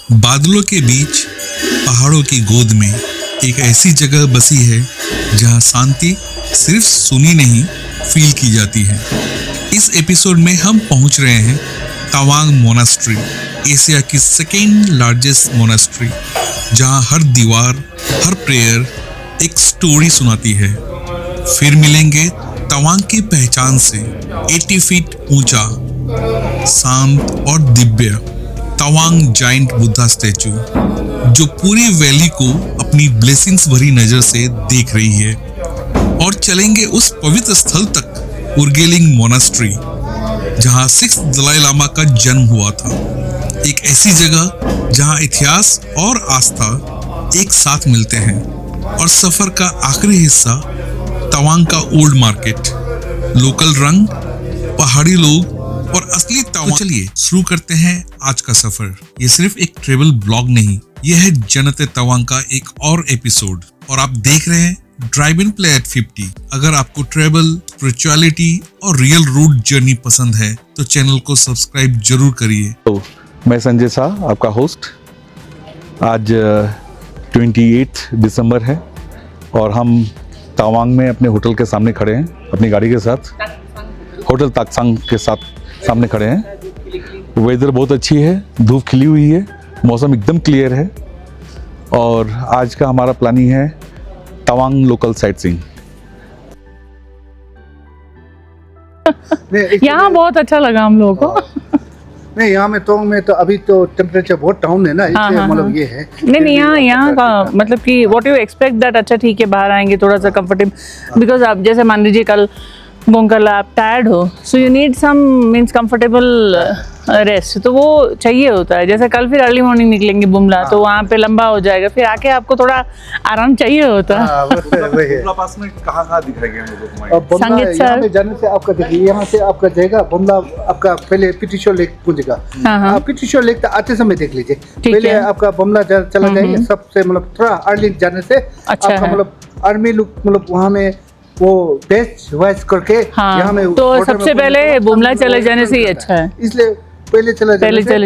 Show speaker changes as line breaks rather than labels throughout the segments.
बादलों के बीच पहाड़ों की गोद में एक ऐसी जगह बसी है जहां शांति सिर्फ सुनी नहीं फील की जाती है। इस एपिसोड में हम पहुंच रहे हैं तवांग मोनास्ट्री, एशिया की सेकेंड लार्जेस्ट मोनास्ट्री, जहां हर दीवार, हर प्रेयर एक स्टोरी सुनाती है। फिर मिलेंगे तवांग की पहचान से 80 फीट ऊंचा, शांत और दिव्य तवांग जाइंट बुद्धा स्टैचू, जो पूरी वैली को अपनी ब्लेसिंग्स भरी नजर से देख रही है। और चलेंगे उस पवित्र स्थल तक, उर्गेलिंग मोनास्ट्री, जहां 6th दलाई लामा का जन्म हुआ था। एक ऐसी जगह जहां इतिहास और आस्था एक साथ मिलते हैं। और सफर का आखिरी हिस्सा तवांग का ओल्ड मार्केट, लोकल रंग, पहाड़ी लोग और असली तवांग। तो चलिए शुरू करते हैं आज का सफर। ये सिर्फ एक ट्रेवल ब्लॉग नहीं, यह है जनते तवांग का एक और एपिसोड। और आप देख रहे हैं ड्राइव इन प्ले एट 50। अगर आपको ट्रेवल, स्पिरिचुअलिटी और रियल रूट जर्नी पसंद है तो चैनल को सब्सक्राइब जरूर करिए।
तो मैं संजय शाह, आपका होस्ट। आज 28 दिसंबर है और हम तवांग में अपने होटल के सामने खड़े हैं, अपनी गाड़ी के साथ, होटल ताकसांग के साथ सामने खड़े हैं। वेदर बहुत अच्छी है, धूप खिली हुई है, मौसम एकदम क्लियर है। और आज का हमारा प्लानिंग है तवांग लोकल साइट सीइंग।
यहाँ बहुत अच्छा लगा हम लोगों को।
नहीं, यहाँ में तो अभी तो टेम्परेचर बहुत डाउन है ना, इसलिए मतलब ये है।
नहीं, यहाँ का मतलब कि व्हाट यू एक्सपेक्ट दैट, अच्छा ठीक है बाहर आएंगे थोड़ा सा कंफर्टेबल, बिकॉज आप जैसे मान लीजिए कल गोंगकल आप टायर्ड हो, so you need some means comfortable rest, तो वो चाहिए होता है। जैसे कल फिर अर्ली मॉर्निंग निकलेंगे बुमला, तो वहाँ पे लंबा हो जाएगा, फिर आके आपको थोड़ा आराम चाहिए होता है।
बुमला पास में कहाँ दिखाएंगे हम लोगों को?
संगीत
यहाँ में जाने से आपका देखिए, यहाँ से आपका जाएगा बुमला, आपका पहले पिटिशो लेक पहुंचेगा। पिटिशो लेक तो आते समय देख लीजिए, पहले आपका बुमला चला जाएगा। सबसे मतलब थोड़ा अर्ली जाने से आपका मतलब आर्मी लुक, मतलब वहाँ में वो बेस्ट वाइज करके यहाँ में
तो सबसे पहले बुमला चले जाने से ही अच्छा है,
इसलिए पहले चले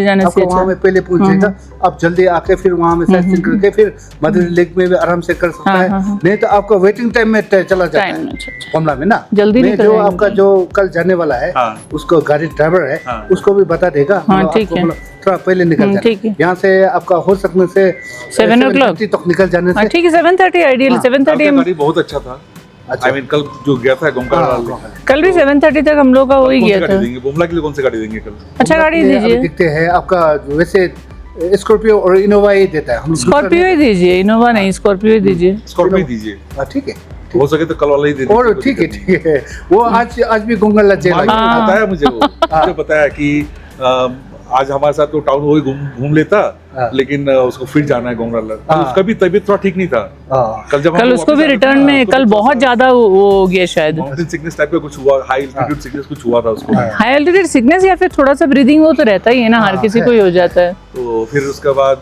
जाने से वहाँ में पहले पहुंचेगा। आप जल्दी आके फिर वहाँ में साइट करके फिर मदर लेक में भी आराम से कर सकता है। नहीं तो आपका वेटिंग टाइम में चला जाता है बुमला में ना,
जल्दी नहीं।
जो आपका जो कल जाने वाला है उसको गाड़ी ड्राइवर है, उसको भी बता देगा।
ठीक है,
थोड़ा पहले निकल जाए यहाँ से, आपका हो सकने से
7 o'clock
तक निकल जाने से
ठीक है। 7:30 आइडियल, 7:30
बहुत अच्छा था। I mean, कल जो गया था गोंगकल,
कल भी 7:30 तक हम लोग का हो ही गया था।
बुमला के लिए कौन सी गाड़ी देंगे कल?
अच्छा गाड़ी दीजिए।
दिखते हैं आपका वैसे स्कॉर्पियो और इनोवा ही देता है। हम
स्कॉर्पियो ही दीजिए, इनोवा नहीं, स्कॉर्पियो ही दीजिए।
स्कॉर्पियो दीजिए,
ठीक है,
हो सके तो कल वाला ही दे दीजिए।
और ठीक है, वो आज भी गोंगल
बताया मुझे बताया कि आज हमारे साथ तो टाउन वही घूम लेता, लेकिन उसको फिर जाना है गोंगल। उसका भी तबीयत थोड़ा ठीक नहीं था
कल उसको भी रिटर्न में कल बहुत ज्यादा वो हो गया, शायद
माउंटेन सिकनेस टाइप का कुछ हुआ, हाई एल्टीट्यूड सिकनेस कुछ हुआ था उसको।
हाई एल्टीट्यूड सिकनेस या फिर थोड़ा सा ब्रीदिंग वो तो रहता ही है ना, हर किसी को ही हो जाता है।
तो फिर उसके बाद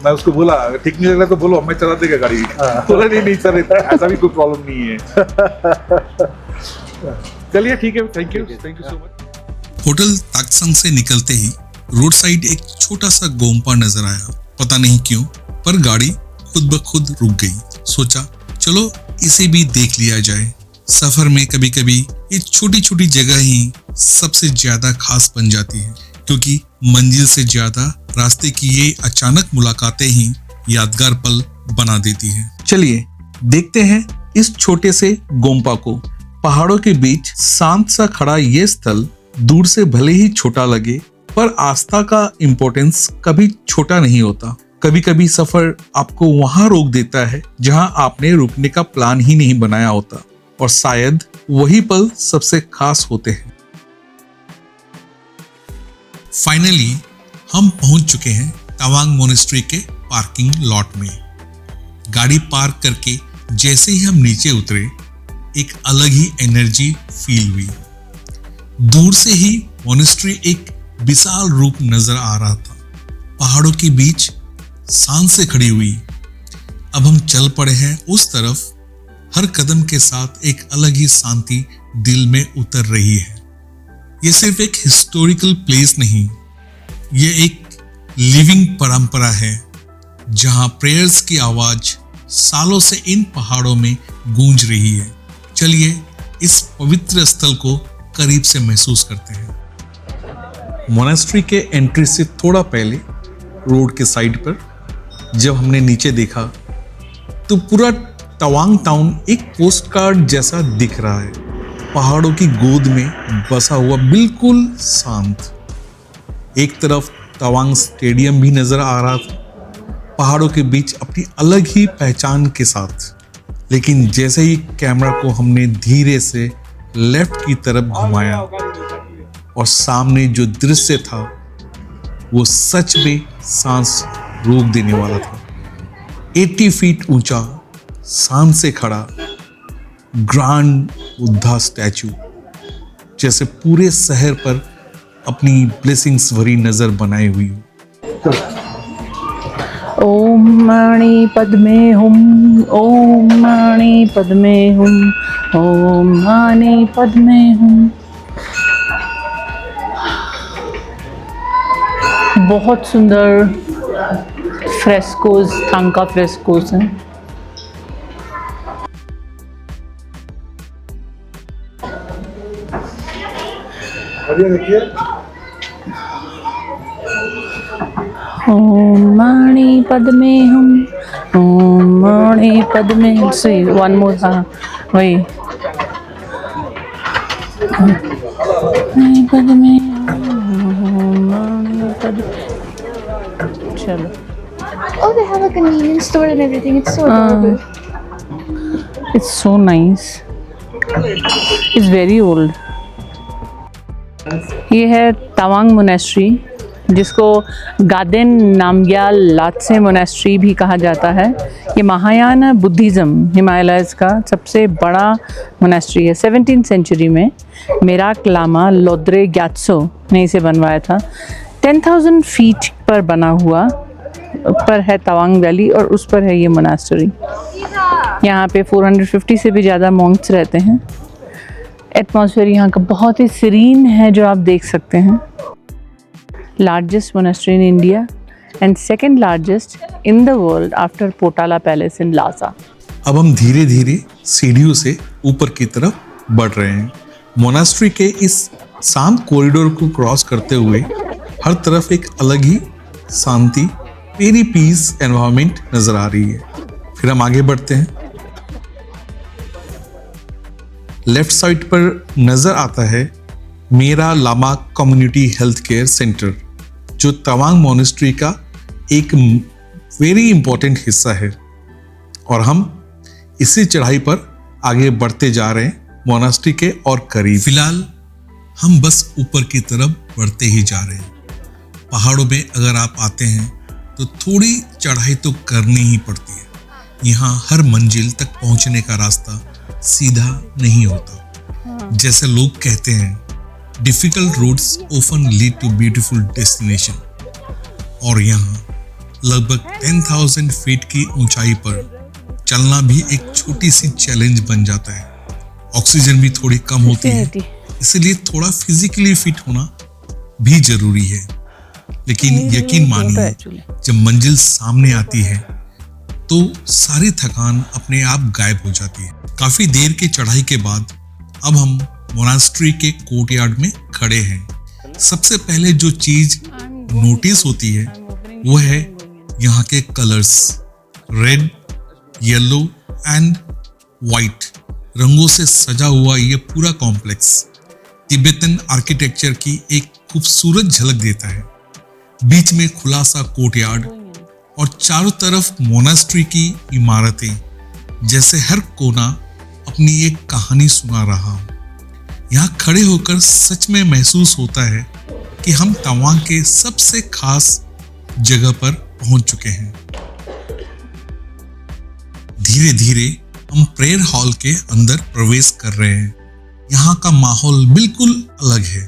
मैं उसको बोला ठीक नहीं लग रहा तो बोलो, मैं चला देगा गाड़ी। बोला नहीं सर, ऐसा भी कोई प्रॉब्लम नहीं है। चलिए ठीक है, thank you so much.
Hotel Taktsang से निकलते ही रोड साइड एक छोटा सा गोम्पा नजर आया। पता नहीं क्यों, पर गाड़ी खुद ब खुद रुक गई। सोचा चलो इसे भी देख लिया जाए। सफर में कभी कभी ये छोटी छोटी जगह ही सबसे ज्यादा खास बन जाती है, क्योंकि मंजिल से ज्यादा रास्ते की ये अचानक मुलाकातें ही यादगार पल बना देती है। चलिए देखते हैं इस छोटे से गोम्पा को। पहाड़ों के बीच शांत सा खड़ा ये स्थल दूर से भले ही छोटा लगे, पर आस्था का इम्पोर्टेंस कभी छोटा नहीं होता। कभी कभी सफर आपको वहां रोक देता है जहां आपने रुकने का प्लान ही नहीं बनाया होता, और शायद वही पल सबसे खास होते हैं। फाइनली हम पहुंच चुके हैं तवांग मोनेस्ट्री के पार्किंग लॉट में। गाड़ी पार्क करके जैसे ही हम नीचे उतरे, एक अलग ही एनर्जी फील हुई। दूर से ही मोनेस्ट्री एक विशाल रूप नजर आ रहा था, पहाड़ों के बीच शान से खड़ी हुई। अब हम चल पड़े हैं उस तरफ, हर कदम के साथ एक अलग ही शांति दिल में उतर रही है। ये सिर्फ एक हिस्टोरिकल प्लेस नहीं, ये एक लिविंग परंपरा है जहां प्रेयर्स की आवाज सालों से इन पहाड़ों में गूंज रही है। चलिए इस पवित्र स्थल को करीब से महसूस करते हैं। मोनास्ट्री के एंट्री से थोड़ा पहले रोड के साइड पर जब हमने नीचे देखा तो पूरा तवांग टाउन एक पोस्ट कार्ड जैसा दिख रहा है, पहाड़ों की गोद में बसा हुआ, बिल्कुल शांत। एक तरफ तवांग स्टेडियम भी नजर आ रहा था, पहाड़ों के बीच अपनी अलग ही पहचान के साथ। लेकिन जैसे ही कैमरा को हमने धीरे से लेफ्ट की तरफ घुमाया और सामने जो दृश्य था वो सच में सांस रोक देने वाला था। 80 फीट ऊंचा, शान से खड़ा ग्रांड बुद्धा स्टैचू जैसे पूरे शहर पर अपनी ब्लेसिंग्स भरी नजर बनाई हुई हो।
ओम मणि पद्मे हुम, ओम मणि पद्मे हुम, ओम मणि पद्मे हुम। बहुत सुंदर फ्रेस्कोस, थांका फ्रेस्कोस हैं। ओम मणि पद्मे हुम, ओम मणि पद्मे हुम। सी वन मोर, हाँ वही। मणि पद्मे हुम, ओम मणि पद्मे। चलो।
Oh, they have like a convenience store and everything. It's so adorable.
It's so nice. It's very old. ये है तवांग मोनेस्ट्री, जिसको गादेन नामग्याल लात्से मोनेस्ट्री भी कहा जाता है। ये महायान बुद्धिज़्म हिमालयज़ का सबसे बड़ा मोनेस्ट्री है। 17th सेंचुरी में मेराक लामा लोद्रे ग्यात्सो ने इसे बनवाया था। 10,000 फीट पर बना हुआ पर है तवांग वैली और उस पर है ये मोनेस्ट्री। यहाँ पे 450 से भी ज़्यादा मॉन्क्स रहते हैं। एटमॉस्फेयर यहाँ का बहुत ही सीरीन है जो आप देख सकते हैं। Largest monastery in India and second largest in the world after पोटाला पैलेस इन लासा।
अब हम धीरे धीरे सीढ़ियों से ऊपर की तरफ बढ़ रहे हैं। मोनास्ट्री के इस शांत कॉरिडोर को क्रॉस करते हुए हर तरफ एक अलग ही शांति, वेरी पीस एनवायरनमेंट नजर आ रही है। फिर हम आगे बढ़ते हैं। लेफ्ट साइड पर नजर आता है मेरा Lama community health care centre, जो तवांग मोनेस्ट्री का एक वेरी इंपॉर्टेंट हिस्सा है। और हम इसी चढ़ाई पर आगे बढ़ते जा रहे हैं मोनास्ट्री के और करीब। फिलहाल हम बस ऊपर की तरफ बढ़ते ही जा रहे हैं। पहाड़ों में अगर आप आते हैं तो थोड़ी चढ़ाई तो करनी ही पड़ती है। यहाँ हर मंजिल तक पहुँचने का रास्ता सीधा नहीं होता। जैसे लोग कहते हैं, difficult roads often lead to beautiful destination. और यहाँ लगभग 10,000 फीट की ऊंचाई पर चलना भी एक छोटी सी चैलेंज बन जाता है। ऑक्सीजन भी थोड़ी कम होती है, इसलिए थोड़ा फिजिकली फिट होना भी जरूरी है। लेकिन यकीन मानिए, जब मंजिल सामने आती है तो सारी थकान अपने आप गायब हो जाती है। काफी देर की चढ़ाई के बाद अब हम मोनास्ट्री के कोर्टयार्ड में खड़े हैं। सबसे पहले जो चीज नोटिस होती है वो है यहाँ के colours. Red, yellow and white रंगों से सजा हुआ ये पूरा कॉम्प्लेक्स तिब्बतन आर्किटेक्चर की एक खूबसूरत झलक देता है। बीच में खुला सा कोर्टयार्ड और चारों तरफ मोनास्ट्री की इमारतें, जैसे हर कोना अपनी एक कहानी सुना रहा हो। यहाँ खड़े होकर सच में महसूस होता है कि हम तवांग के सबसे खास जगह पर पहुंच चुके हैं। धीरे धीरे हम प्रेयर हॉल के अंदर प्रवेश कर रहे हैं। यहाँ का माहौल बिल्कुल अलग है।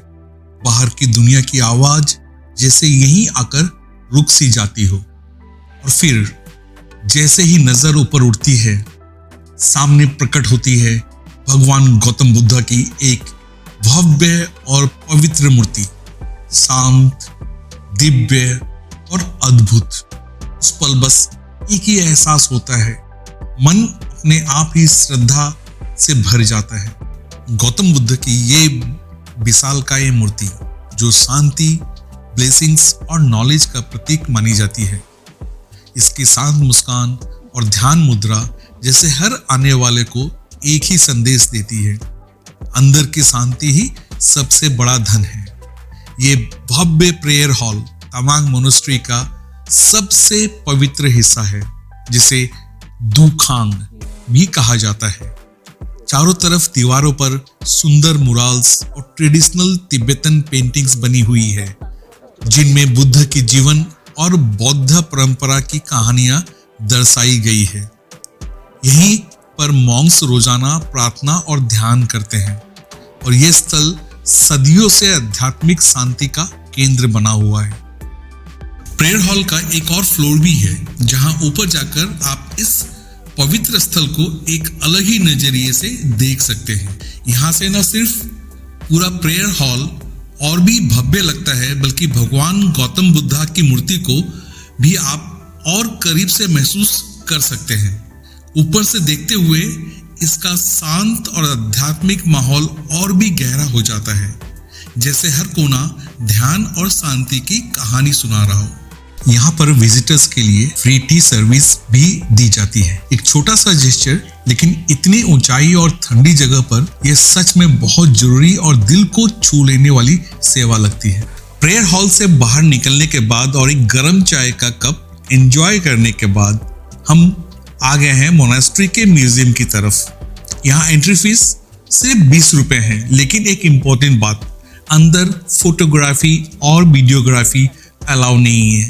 बाहर की दुनिया की आवाज जैसे यहीं आकर रुक सी जाती हो। और फिर जैसे ही नजर ऊपर उठती है, सामने प्रकट होती है भगवान गौतम बुद्ध की एक भव्य और पवित्र मूर्ति। शांत, दिव्य और अद्भुत। उस पल बस एक ही एहसास होता है, मन अपने आप ही श्रद्धा से भर जाता है। गौतम बुद्ध की ये विशालकाय मूर्ति जो शांति, ब्लेसिंग्स और नॉलेज का प्रतीक मानी जाती है, इसकी शांत मुस्कान और ध्यान मुद्रा जैसे हर आने वाले को एक ही संदेश देती है, अंदर की शांति ही सबसे बड़ा धन है। ये भव्य प्रेयर हॉल तवांग मोनेस्ट्री का सबसे पवित्र हिस्सा है, जिसे दुखांग भी कहा जाता है। चारों तरफ दीवारों पर सुंदर मुराल्स और ट्रेडिशनल तिब्बतन पेंटिंग्स बनी हुई है, जिनमें बुद्ध की जीवन और बौद्ध परंपरा की कहानियां दर्शाई गई है। यहीं पर मॉन्क्स रोजाना प्रार्थना और ध्यान करते हैं और यह स्थल सदियों से आध्यात्मिक शांति का केंद्र बना हुआ है। प्रेयर हॉल का एक और फ्लोर भी है, जहां ऊपर जाकर आप इस पवित्र स्थल को एक अलग ही नजरिए से देख सकते हैं। यहाँ से न सिर्फ पूरा प्रेयर हॉल और भी भव्य लगता है, बल्कि भगवान गौतम बुद्धा की मूर्ति को भी आप और करीब से महसूस कर सकते हैं। ऊपर से देखते हुए इसका शांत और आध्यात्मिक माहौल और भी गहरा हो जाता है, जैसे हर कोना ध्यान और शांति की कहानी सुना रहा हो। यहाँ पर विजिटर्स के लिए फ्री टी सर्विस भी दी जाती है। एक छोटा सा जेस्चर, लेकिन इतनी ऊंचाई और ठंडी जगह पर यह सच में बहुत जरूरी और दिल को छू लेने वाली सेवा लगती है। प्रेयर हॉल से बाहर निकलने के बाद और एक गर्म चाय का कप एंजॉय करने के बाद हम आ गए हैं मोनेस्ट्री के म्यूजियम की तरफ। यहाँ एंट्री फीस सिर्फ 20 रुपए है, लेकिन एक इम्पोर्टेंट बात, अंदर फोटोग्राफी और वीडियोग्राफी अलाउ नहीं है,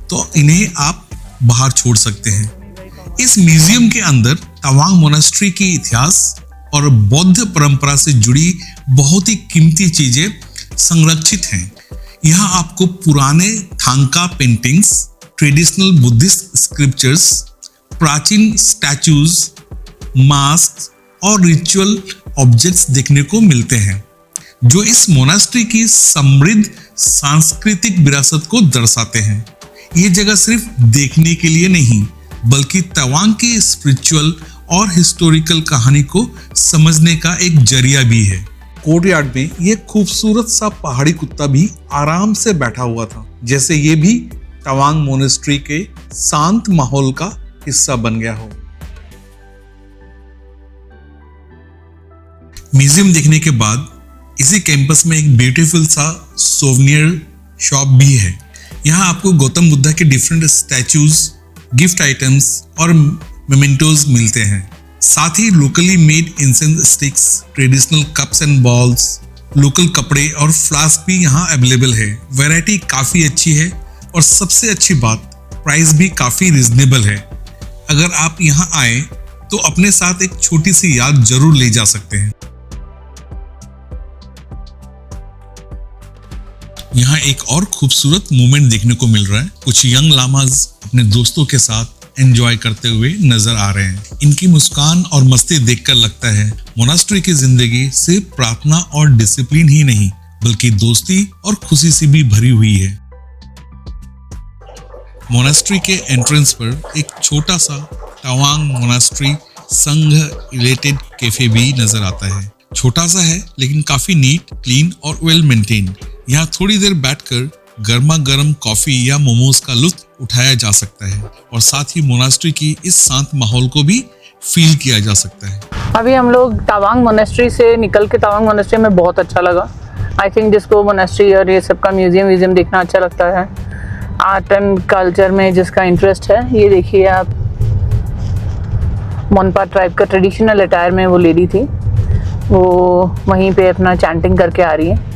तो इन्हें आप बाहर छोड़ सकते हैं। इस म्यूजियम के अंदर तवांग मोनेस्ट्री की इतिहास और बौद्ध परंपरा से जुड़ी बहुत ही कीमती चीजें संरक्षित हैं। यहाँ आपको पुराने थांका पेंटिंग्स, ट्रेडिशनल बुद्धिस्ट स्क्रिप्चर्स, प्राचीन स्टैचूज, मास्क और रिचुअल ऑब्जेक्ट्स देखने को मिलते हैं, जो इस मोनेस्ट्री की समृद्ध सांस्कृतिक विरासत को दर्शाते हैं। ये जगह सिर्फ देखने के लिए नहीं, बल्कि तवांग की स्पिरिचुअल और हिस्टोरिकल कहानी को समझने का एक जरिया भी है। कोर्टयार्ड में ये खूबसूरत सा पहाड़ी कुत्ता भी आराम से बैठा हुआ था, जैसे ये भी तवांग मोनेस्ट्री के शांत माहौल का हिस्सा बन गया हो। म्यूजियम देखने के बाद इसी कैंपस में एक ब्यूटीफुल सा सोवेनियर शॉप भी है। यहाँ आपको गौतम बुद्धा के डिफरेंट स्टैचूज, गिफ्ट आइटम्स और मेमेंटोज मिलते हैं। साथ ही locally made incense sticks, traditional cups and bowls, local कपड़े और फ्लास्क भी यहाँ अवेलेबल है। वैरायटी काफी अच्छी है और सबसे अच्छी बात, प्राइस भी काफी रिजनेबल है। अगर आप यहाँ आए तो अपने साथ एक छोटी सी याद जरूर ले जा सकते हैं। यहाँ एक और खूबसूरत मोमेंट देखने को मिल रहा है। कुछ यंग लामाज अपने दोस्तों के साथ एंजॉय करते हुए नजर आ रहे हैं। इनकी मुस्कान और मस्ती देखकर लगता है मोनेस्ट्री की जिंदगी सिर्फ प्रार्थना और डिसिप्लिन ही नहीं, बल्कि दोस्ती और खुशी से भी भरी हुई है। मोनेस्ट्री के एंट्रेंस पर एक छोटा सा तवांग मोनेस्ट्री संघ रिलेटेड कैफे भी नजर आता है। छोटा सा है, लेकिन काफी नीट, क्लीन और वेल मेंटेन। यहाँ थोड़ी देर बैठकर गर्मा गर्म कॉफी या मोमोज का लुत्फ उठाया जा सकता है और साथ ही मोनेस्ट्री की इस शांत माहौल को भी फील किया जा सकता है।
अभी हम लोग तवांग मोनेस्ट्री से निकल के, तवांग मोनेस्ट्री में बहुत अच्छा लगा। आई थिंक जिसको मोनेस्ट्री और ये सब का म्यूजियम देखना अच्छा लगता है, आर्ट एंड कल्चर में जिसका इंटरेस्ट है, ये देखिए आप, मोनपा ट्राइब का ट्रेडिशनल अटायर में वो लेडी थी, वो वहीं पे अपना चैंटिंग करके आ रही है।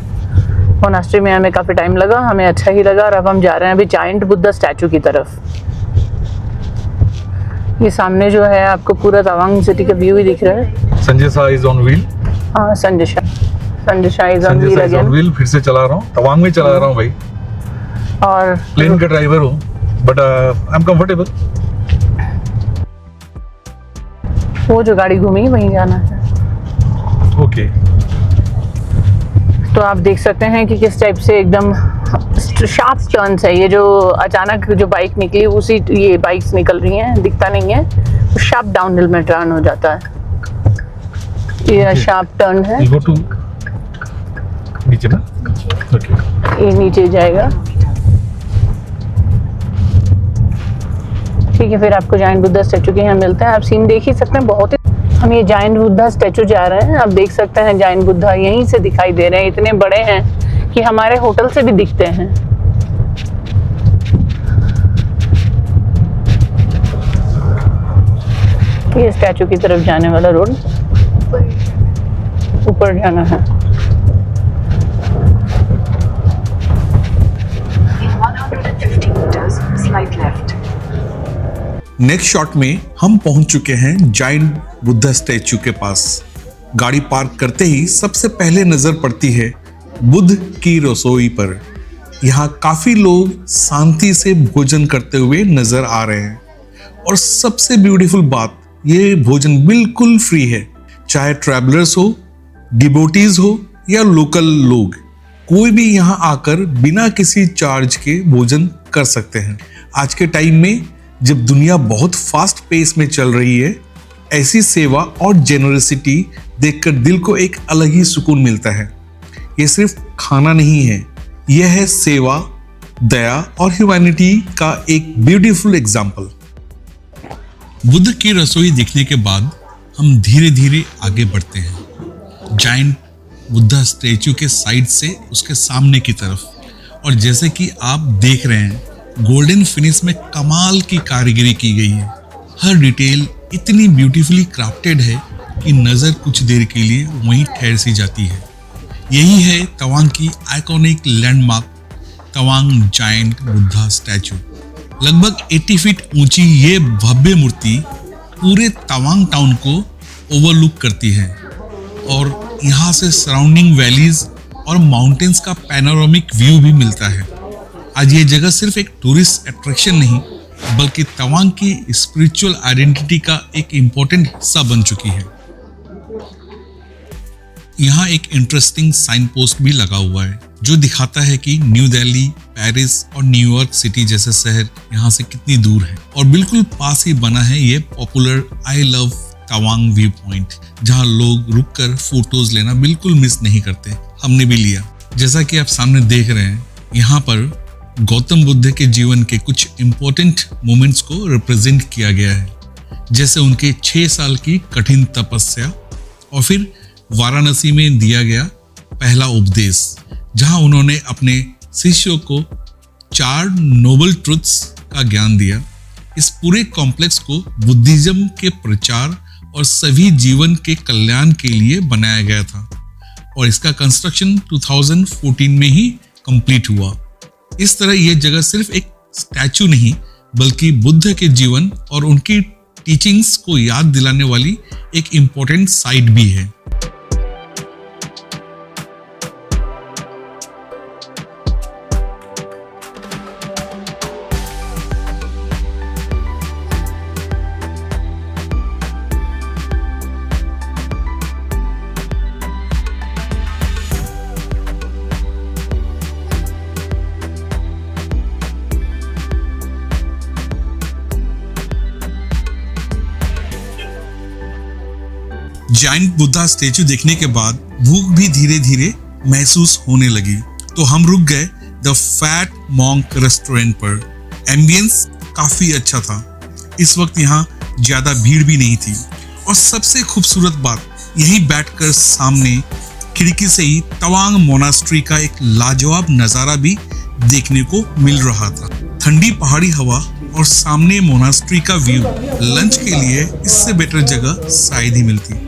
मोनेस्ट्री में हमें काफ़ी टाइम लगा, हमें अच्छा ही लगा और अब हम जा रहे हैं अभी जायंट बुद्धा स्टैचू की तरफ। ये सामने जो है आपको पूरा तवांग सिटी का व्यू ही दिख रहा है।
Sanjay Shah is on wheel.
हाँ, Sanjay Shah is on wheel again.
फिर से चला रहा हूँ, तवांग में चला रहा हूँ भाई,
और
प्लेन का ड्राइवर हूँ, बट आई एम कंफर्टेबल।
वो जो गाड़ी घूमी वहीं जाना है।
ओके।
तो आप देख सकते हैं कि किस टाइप से एकदम शार्प टर्न्स है, ये जो अचानक जो बाइक निकली उसी ये बाइक्स निकल रही हैं, दिखता नहीं है, तो शार्प डाउनहिल में टर्न हो जाता है। ये शार्प टर्न है,
गो टू नीचे ना, ओके
ये नीचे जाएगा। ठीक है, फिर आपको जायंट बुद्धा स्टैचू के यहाँ मिलते हैं। आप सीन देख ही सकते हैं, बहुत ही। हम ये जायंट बुद्धा स्टैचू जा रहे हैं, आप देख सकते हैं जायंट बुद्धा यहीं से दिखाई दे रहे हैं, इतने बड़े हैं कि हमारे होटल से भी दिखते हैं। ये स्टैचू की तरफ जाने वाला रोड, ऊपर जाना है।
नेक्स्ट शॉट में हम पहुंच चुके हैं जायंट बुद्धा स्टैचू के पास। गाड़ी पार्क करते ही सबसे पहले नजर पड़ती है बुद्ध की रसोई पर। यहाँ काफी लोग शांति से भोजन करते हुए नजर आ रहे हैं, और सबसे ब्यूटीफुल बात, ये भोजन बिल्कुल फ्री है। चाहे ट्रैवलर्स हो, डिवोटीज हो या लोकल लोग, कोई भी यहाँ आकर बिना किसी चार्ज के भोजन कर सकते हैं। आज के टाइम में जब दुनिया बहुत फास्ट पेस में चल रही है, ऐसी सेवा और जेनरसिटी देखकर दिल को एक अलग ही सुकून मिलता है। ये सिर्फ खाना नहीं है, यह है सेवा, दया और ह्यूमैनिटी का एक ब्यूटीफुल एग्जाम्पल। बुद्ध की रसोई देखने के बाद हम धीरे धीरे आगे बढ़ते हैं जायंट बुद्धा स्टैचू के साइड से उसके सामने की तरफ। और जैसे कि आप देख रहे हैं, गोल्डन फिनिश में कमाल की कारीगरी की गई है। हर डिटेल इतनी ब्यूटीफुली क्राफ्टेड है कि नज़र कुछ देर के लिए वहीं ठहर सी जाती है। यही है तवांग की iconic landmark, Tawang giant Buddha statue. लगभग 80 फीट ऊंची ये भव्य मूर्ति पूरे तवांग टाउन को ओवरलुक करती है, और यहाँ से सराउंडिंग वैलीज और माउंटेन्स का पैनोरामिक व्यू भी मिलता है। आज ये जगह सिर्फ एक टूरिस्ट अट्रैक्शन नहीं, बल्कि तवांग की स्पिरिचुअल आइडेंटिटी का एक इम्पोर्टेंट हिस्सा बन चुकी है। यहाँ एक इंटरेस्टिंग साइन पोस्ट भी लगा हुआ है जो दिखाता है कि न्यू दिल्ली, पेरिस और न्यूयॉर्क सिटी जैसे शहर यहाँ से कितनी दूर है। और बिल्कुल पास ही बना है ये popular I love Tawang view point, जहाँ लोग रुककर फोटोज लेना बिल्कुल मिस नहीं करते। हमने भी लिया। जैसा कि आप सामने देख रहे हैं, यहाँ पर गौतम बुद्ध के जीवन के कुछ इम्पोर्टेंट मोमेंट्स को रिप्रेजेंट किया गया है, जैसे उनके 6 साल की कठिन तपस्या और फिर वाराणसी में दिया गया पहला उपदेश, जहां उन्होंने अपने शिष्यों को 4 नोबल ट्रुथ्स का ज्ञान दिया। इस पूरे कॉम्प्लेक्स को बुद्धिज्म के प्रचार और सभी जीवन के कल्याण के लिए बनाया गया था, और इसका कंस्ट्रक्शन 2014 में ही कंप्लीट हुआ। इस तरह यह जगह सिर्फ एक स्टैचू नहीं, बल्कि बुद्ध के जीवन और उनकी टीचिंग्स को याद दिलाने वाली एक इम्पोर्टेंट साइट भी है। जायंट बुद्धा स्टैचू देखने के बाद भूख भी धीरे धीरे महसूस होने लगी, तो हम रुक गए द फैट मॉन्क रेस्टोरेंट पर। एम्बियंस काफी अच्छा था, इस वक्त यहाँ ज्यादा भीड़ भी नहीं थी, और सबसे खूबसूरत बात, यहीं बैठकर सामने खिड़की से ही तवांग मोनास्ट्री का एक लाजवाब नजारा भी देखने को मिल रहा था। ठंडी पहाड़ी हवा और सामने मोनास्ट्री का व्यू, लंच के लिए इससे बेटर जगह शायद ही मिलती।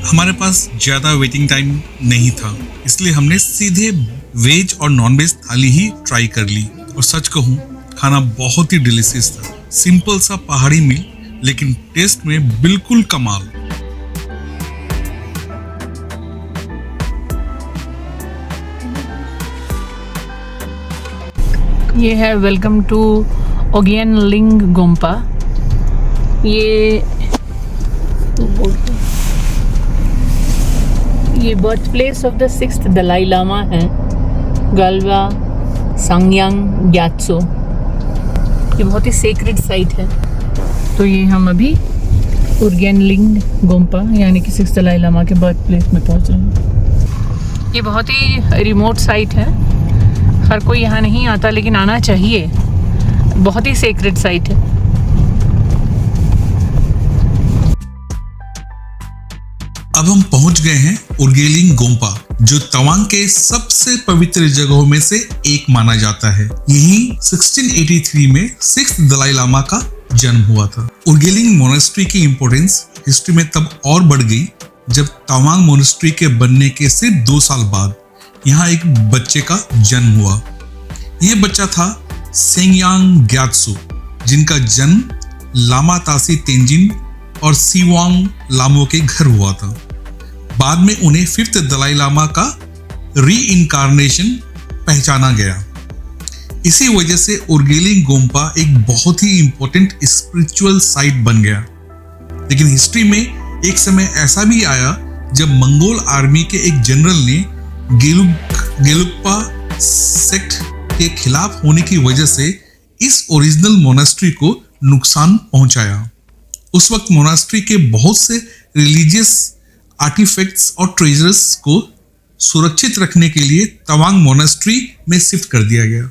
हमारे पास ज्यादा वेटिंग टाइम नहीं था, इसलिए हमने सीधे वेज और नॉन वेज थाली ही ट्राई कर ली, और सच कहूं खाना बहुत ही डिलीशियस था। सिंपल सा पहाड़ी मील, लेकिन टेस्ट में बिल्कुल कमाल।
ये है वेलकम टू ओगियन लिंग गोम्पा। ये birth place of the 6th Dalai Lama है, गालवा सांग्यांग ग्यात्सो। ये बहुत ही सेक्रेड साइट है। तो ये हम अभी उर्गेनलिंग गोम्पा यानी कि 6th दलाई लामा के बर्थ प्लेस में पहुंच रहे हैं। ये बहुत ही रिमोट साइट है, हर कोई यहाँ नहीं आता, लेकिन आना चाहिए। बहुत ही सेक्रेड साइट है।
अब हम पहुंच गए हैं उर्गेलिंग गोम्पा, जो तवांग के सबसे पवित्र जगहों में से एक माना जाता है। यहीं 1683 में 6th दलाई लामा का जन्म हुआ था। उर्गेलिंग मोनेस्ट्री की इम्पोर्टेंस हिस्ट्री में तब और बढ़ गई जब तवांग मोनेस्ट्री के बनने के सिर्फ 2 साल बाद यहाँ एक बच्चे का जन्म हुआ। ये बच्चा था सेंगयांग ग्यात्सो, जिनका जन्म लामा तासी तेंजिन और सीवांग लामो के घर हुआ था। बाद में उन्हें 5th दलाई लामा का री-इनकार्नेशन पहचाना गया। इसी वजह से उर्गेलिंग गोम्पा एक बहुत ही इंपॉर्टेंट स्पिरिचुअल साइट बन गया। लेकिन हिस्ट्री में एक समय ऐसा भी आया जब मंगोल आर्मी के एक जनरल ने गेलुक्पा सेक्ट के खिलाफ होने की वजह से इस ओरिजिनल मोनास्ट्री को नुकसान पहुंचाया। उस वक्त मोनास्ट्री के बहुत से रिलीजियस आर्टिफैक्ट्स और ट्रेजर्स को सुरक्षित रखने के लिए तवांग मोनास्ट्री में शिफ्ट कर दिया गया।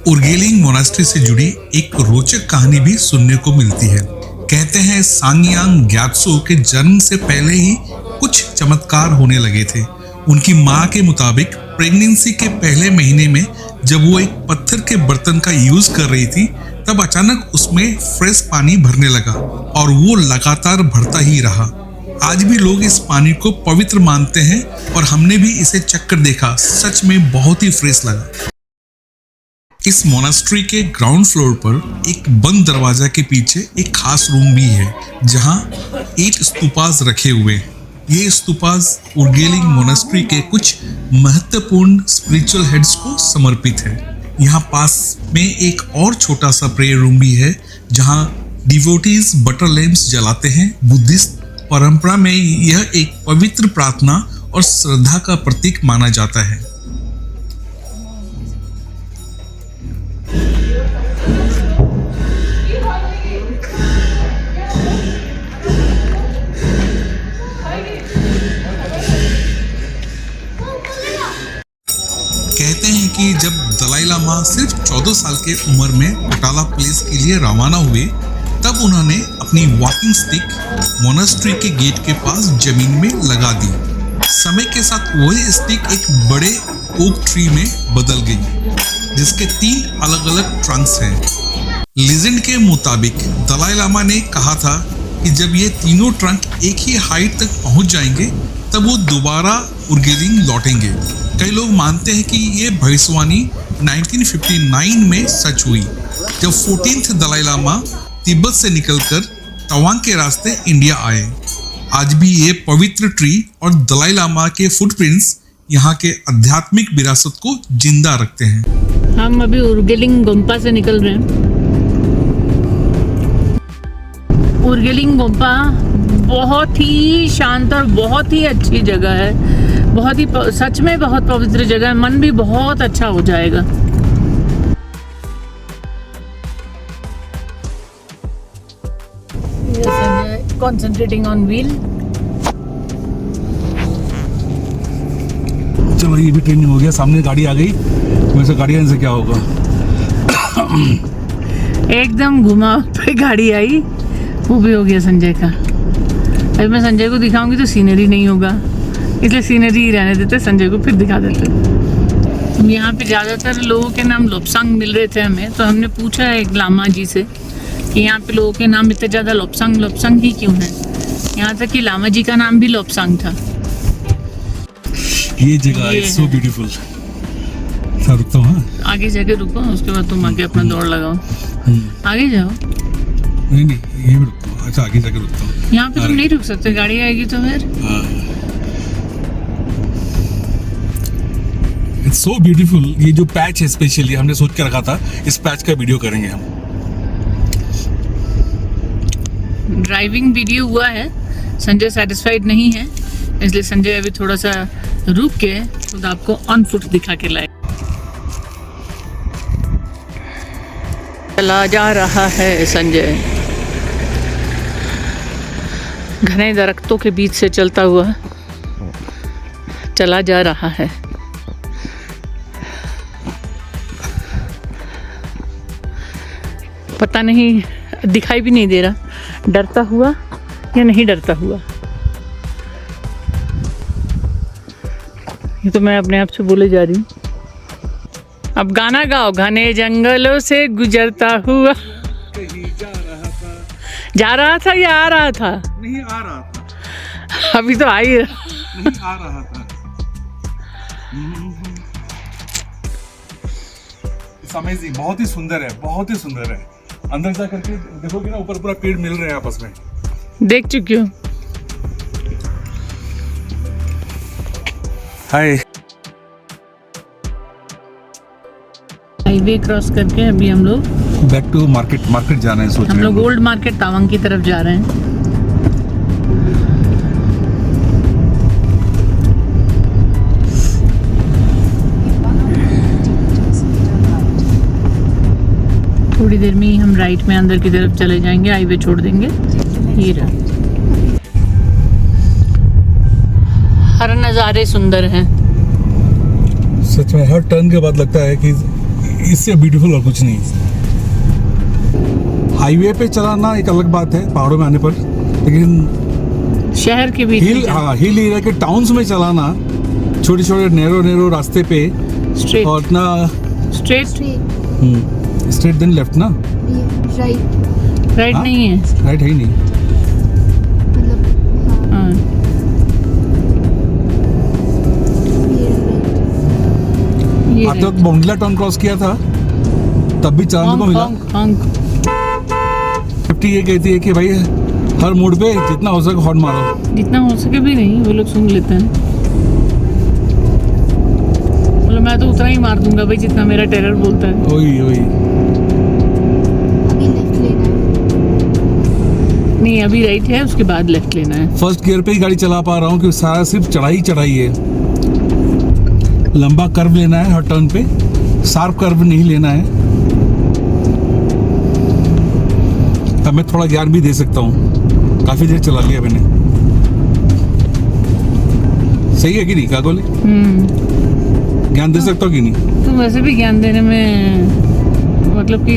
उर्गेलिंग मोनास्ट्री से जुड़ी एक रोचक कहानी भी सुनने को मिलती है। कहते हैं सांग्यांग ग्यात्सो के जन्म से पहले ही कुछ चमत्कार होने लगे थे। उनकी मां के मुताबिक प्रेगनेंसी के पहले महीने में जब वो एक पत्थर के बर्तन का यूज कर रही थी, तब अचानक उसमें फ्रेश पानी भरने लगा और वो लगातार भरता ही रहा। आज भी लोग इस पानी को पवित्र मानते हैं और हमने भी इसे चखकर देखा। सच में बहुत ही फ्रेश लगा। इस मोनास्ट्री के ग्राउंड फ्लोर पर एक बंद दरवाजा के पीछे एक खास रूम भी है, जहां 8 स्तूपास रखे हुए हैं। ये स्तूपास उर्गेलिंग मोनास्ट्री के कुछ महत्वपूर्ण स्पिरिचुअल हेड्स को समर्पित है। यहाँ पास में एक और छोटा सा प्रेयर रूम भी है, जहां डिवोटीज बटर लैम्प्स जलाते हैं। बुद्धिस्ट परंपरा में यह एक पवित्र प्रार्थना और श्रद्धा का प्रतीक माना जाता है। कहते हैं कि जब दलाई लामा सिर्फ 14 साल के उम्र में पोटाला प्लेस के लिए रवाना हुए, तब उन्होंने अपनी वॉकिंग स्टिक मोनास्ट्री के गेट के पास जमीन में लगा दी। समय के साथ वही स्टिक एक बड़े ओक ट्री में बदल गई, जिसके 3 अलग अलग ट्रंक्स हैं। लीजेंड के मुताबिक दलाई लामा ने कहा था कि जब ये तीनों ट्रंक एक ही हाइट तक पहुंच जाएंगे, तब वो दोबारा उर्गेलिंग लौटेंगे। कई लोग मानते हैं कि ये भविष्यवाणी 1959 में सच हुई, जब 14th दलाई लामा तिब्बत से निकलकर तवांग के रास्ते इंडिया आए। आज भी ये पवित्र ट्री और दलाई लामा के फुटप्रिंट्स यहाँ के आध्यात्मिक विरासत को जिंदा रखते हैं।
हम अभी उर्गेलिंग गोम्पा से निकल रहे हैं। उर्गेलिंग गोम्पा बहुत ही शांत और बहुत ही अच्छी जगह है। बहुत ही सच में बहुत पवित्र जगह है। मन भी बहुत अच्छा हो जाएगा। concentrating on wheel.
चलो ये भी ट्रेनिंग हो गया, सामने गाड़ी आ गई, वैसे गाड़ी आने से क्या होगा।
एकदम घुमा पे गाड़ी आई, वो भी हो गया संजय का। अभी मैं संजय को दिखाऊंगी तो सीनरी नहीं होगा, इसलिए सीनरी ही रहने देते, संजय को फिर दिखा देते। यहाँ पे ज़्यादातर लोगों के नाम लोपसांग मिल रहे थे हमें, तो हमने पूछा एक लामा जी से कि यहाँ पे लोगों के नाम इतने ज़्यादा लोपसांग ही क्यों है। यहाँ तक कि लामा जी का नाम भी लोपसांग था।
ये जगह इज सो ब्यूटीफुल। सर रुकता हूँ, हाँ?
आगे जाके रुको, उसके बाद तुम आगे अपना दौड़ लगाओ। आगे जाओ।
नहीं ये भी रुकता हूँ। अच्छा आगे जाके रुकता हूँ।
यहाँ पे तुम नहीं रुक सकते, गाड़ी आएगी तो फिर।
It's so beautiful. ये जो पैच है स्पेशली हमने सोच के रखा था, इस पैच का वीडियो करेंगे हम।
ड्राइविंग वीडियो हुआ है, संजय सेटिस्फाइड नहीं है, इसलिए संजय अभी थोड़ा सा रुक के खुद आपको ऑन फुट दिखा के लाए। चला जा रहा है संजय घने दरख्तों के बीच से चलता हुआ चला जा रहा है। पता नहीं, दिखाई भी नहीं दे रहा, डरता हुआ या नहीं डरता हुआ। ये तो मैं अपने आप से बोले जा रही हूँ। अब गाना गाओ। घने जंगलों से गुजरता हुआ। जा रहा था या आ रहा था?
नहीं आ रहा था।
अभी तो आई
नहीं आ रहा था। अमेजिंग, बहुत ही सुंदर है, बहुत ही सुंदर है। अंदर जा करके देखोगे ना, ऊपर पूरा पेड़ मिल रहे हैं आपस में।
देख चुकी हूँ।
हाय।
हाईवे क्रॉस करके अभी हम लोग
बैक टू मार्केट जाना है, सोच रहे
हम
हैं
लोग ओल्ड मार्केट तावांग की तरफ जा रहे हैं। थोड़ी देर में ही हम राइट में अंदर की तरफ चले जाएंगे, हाईवे छोड़ देंगे। ये रहा। हर नज़ारे सुंदर हैं।
सच में हर टर्न के बाद लगता है कि इससे ब्यूटीफुल और कुछ नहीं। हाईवे पे चलाना एक अलग बात है पहाड़ों में आने पर, लेकिन
शहर के बीच
हिल एरिया के टाउन्स में चलाना, छोटे छोटे नैरो रास्ते पे
स्ट्रेट
और इतना
स्ट्रेट
स्ट्रेट देन लेफ्ट ना,
राइट
हाँ?
नहीं है,
राइट है ही नहीं।
हाँ। ये
अब तक बोंडला टाउन क्रॉस किया था तब भी चलाने को मिला। 50 ये कहती है कि भाई हर मोड़ पे जितना हो सके हॉर्न मारो।
जितना हो सके भी नहीं, वो लोग सुन लेते हैं। बोलो मैं तो उतना ही मार दूंगा भाई जितना मेरा टेरर बोलता है।
ओही
नहीं, अभी राइट है, उसके बाद लेफ्ट लेना है।
फर्स्ट गियर पे ही गाड़ी चला पा रहा हूँ क्योंकि सारा सिर्फ चढ़ाई है। लंबा कर्व लेना है हर टर्न पे, शार्प कर्व नहीं लेना है। अब मैं थोड़ा ज्ञान भी दे सकता हूँ, काफी देर चला लिया मैंने। सही है कि नहीं कागोली? ज्ञान दे सकता हूँ कि नहीं?
तुम वैसे भी ज्ञान देने में मतलब कि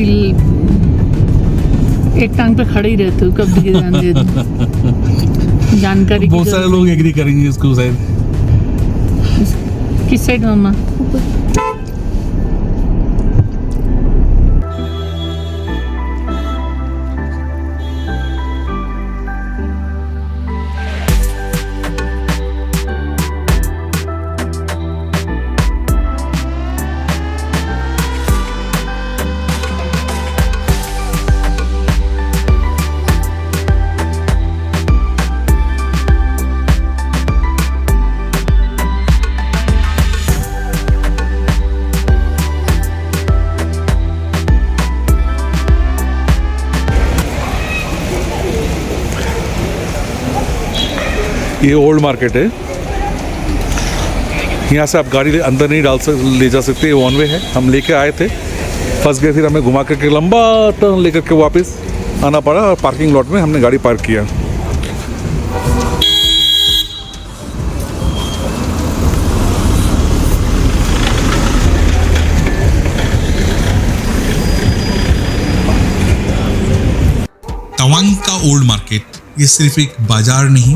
एक टांग पे खड़े ही रहते हो, कब भी ज्ञान दे दो। जानकारी
बहुत सारे लोग एग्री करेंगे इसको शायद।
किस साइड मामा?
ये ओल्ड मार्केट है, यहाँ से आप गाड़ी अंदर नहीं ले जा सकते, ये वन वे है। हम लेके आए थे, फंस गए, फिर हमें घुमा करके लंबा टर्न लेकर के वापस आना पड़ा और पार्किंग लॉट में हमने गाड़ी पार्क किया।
ओल्ड मार्केट ये सिर्फ एक बाजार नहीं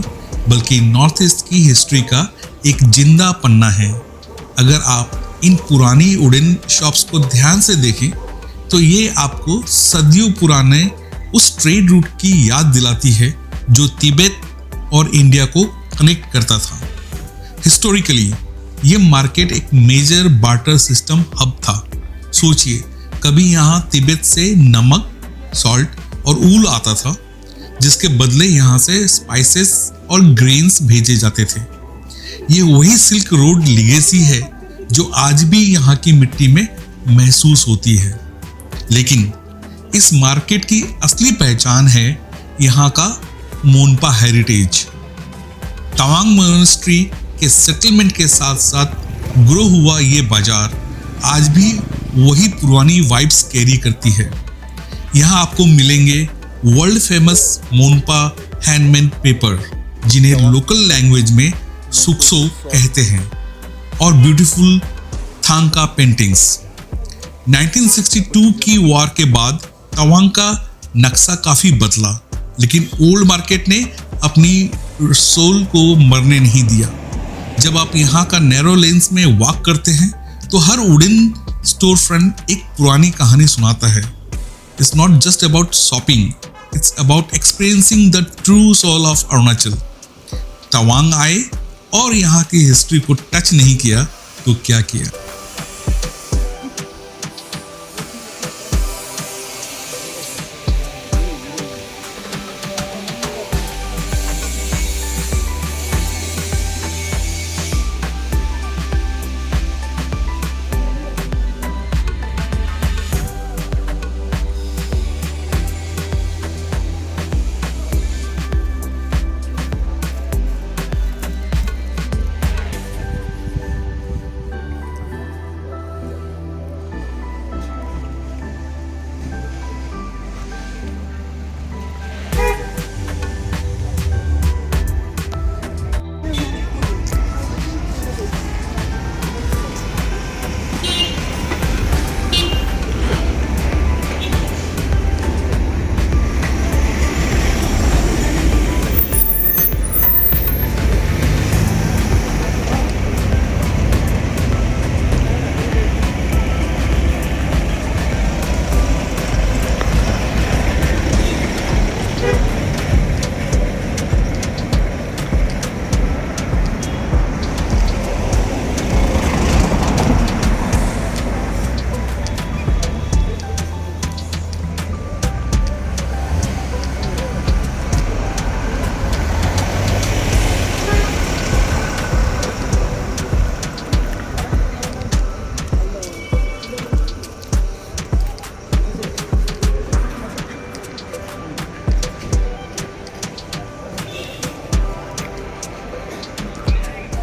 बल्कि नॉर्थ ईस्ट की हिस्ट्री का एक जिंदा पन्ना है। अगर आप इन पुरानी वुडन शॉप्स को ध्यान से देखें तो ये आपको सदियों पुराने उस ट्रेड रूट की याद दिलाती है जो तिब्बत और इंडिया को कनेक्ट करता था। हिस्टोरिकली ये मार्केट एक मेजर बार्टर सिस्टम हब था। सोचिए, कभी यहाँ तिब्बत से नमक, सॉल्ट और ऊल आता था जिसके बदले यहाँ से स्पाइसेस और ग्रेन्स भेजे जाते थे। ये वही सिल्क रोड लीगेसी है जो आज भी यहाँ की मिट्टी में महसूस होती है। लेकिन इस मार्केट की असली पहचान है यहाँ का मोनपा हेरिटेज। तवांग मोनेस्ट्री के सेटलमेंट के साथ साथ ग्रो हुआ ये बाजार आज भी वही पुरानी वाइब्स कैरी करती है। यहाँ आपको मिलेंगे world famous Monpa handmade paper जिन्हें लोकल लैंग्वेज में सुक्सो कहते हैं और ब्यूटीफुल थांका पेंटिंग्स। 1962 की वॉर के बाद तवांग का नक्शा काफी बदला, लेकिन ओल्ड मार्केट ने अपनी सोल को मरने नहीं दिया। जब आप यहाँ का नैरो लेन्स में वॉक करते हैं तो हर वुडन स्टोर फ्रंट एक पुरानी कहानी सुनाता है। It's not just about shopping, it's about experiencing the true soul of Arunachal. Tawang आए और यहाँ की हिस्ट्री को टच नहीं किया तो क्या किया।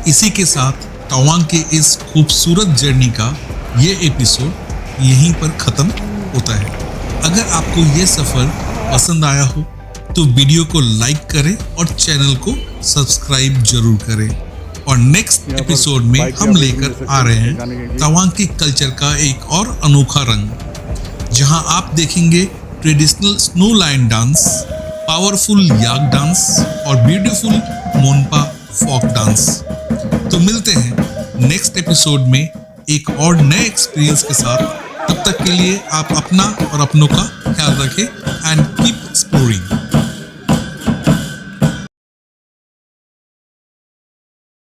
इसी के साथ तवांग के इस खूबसूरत जर्नी का ये एपिसोड यहीं पर ख़त्म होता है। अगर आपको ये सफ़र पसंद आया हो तो वीडियो को लाइक करें और चैनल को सब्सक्राइब जरूर करें। और नेक्स्ट एपिसोड में हम लेकर आ रहे हैं तवांग की कल्चर का एक और अनोखा रंग, जहां आप देखेंगे traditional snow lion dance, powerful yak dance और ब्यूटीफुल मोनपा फोक डांस। तो मिलते हैं नेक्स्ट एपिसोड में एक और नए एक्सपीरियंस के साथ। तब तक के लिए आप अपना और अपनों का ख्याल रखें एंड कीप